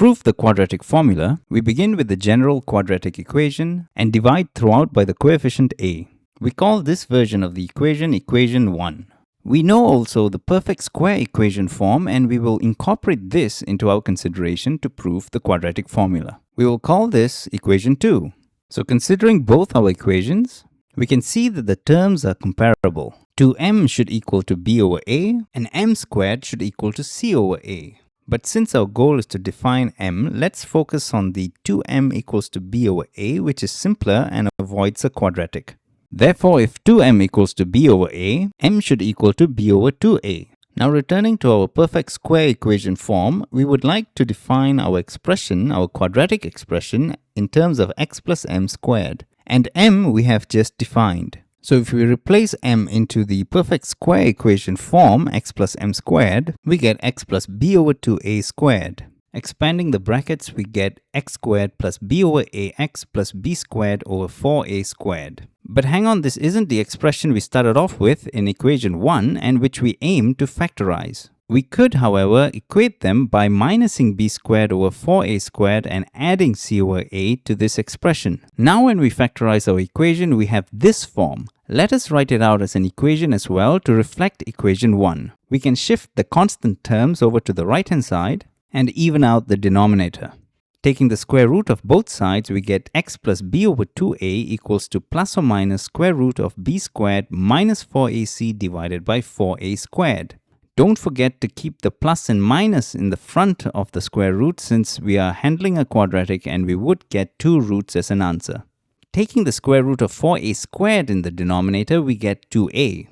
prove the quadratic formula, we begin with the general quadratic equation and divide throughout by the coefficient a. We call this version of the equation equation 1. We know also the perfect square equation form, and we will incorporate this into our consideration to prove the quadratic formula. We will call this equation 2. So considering both our equations, we can see that the terms are comparable. 2m should equal to b over a and m squared should equal to c over a. But since our goal is to define m, let's focus on the 2m equals to b over a, which is simpler and avoids a quadratic. Therefore, if 2m equals to b over a, m should equal to b over 2a. Now returning to our perfect square equation form, we would like to define our expression, our quadratic expression, in terms of x plus m squared. And m we have just defined. So if we replace m into the perfect square equation form, x plus m squared, we get x plus b over 2a squared. Expanding the brackets, we get x squared plus b over ax plus b squared over 4a squared. But hang on, this isn't the expression we started off with in equation 1 and which we aim to factorize. We could, however, equate them by minusing b squared over 4a squared and adding c over a to this expression. Now when we factorize our equation, we have this form. Let us write it out as an equation as well to reflect equation 1. We can shift the constant terms over to the right hand side and even out the denominator. Taking the square root of both sides, we get x plus b over 2a equals to plus or minus square root of b squared minus 4ac divided by 4a squared. Don't forget to keep the plus and minus in the front of the square root since we are handling a quadratic and we would get 2 roots as an answer. Taking the square root of 4a squared in the denominator, we get 2a.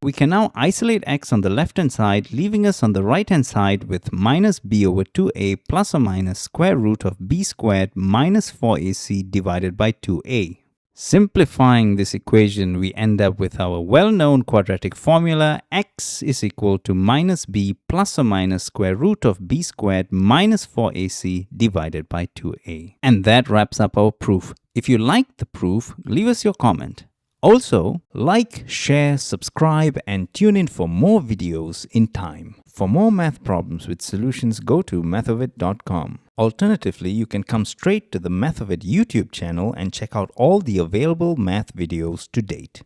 We can now isolate x on the left hand side, leaving us on the right hand side with minus b over 2a plus or minus square root of b squared minus 4ac divided by 2a. Simplifying this equation, we end up with our well-known quadratic formula x is equal to minus b plus or minus square root of b squared minus 4ac divided by 2a. And that wraps up our proof. If you liked the proof, leave us your comment. Also, like, share, subscribe, and tune in for more videos in time. For more math problems with solutions, go to mathofit.com. Alternatively, you can come straight to the Math of It YouTube channel and check out all the available math videos to date.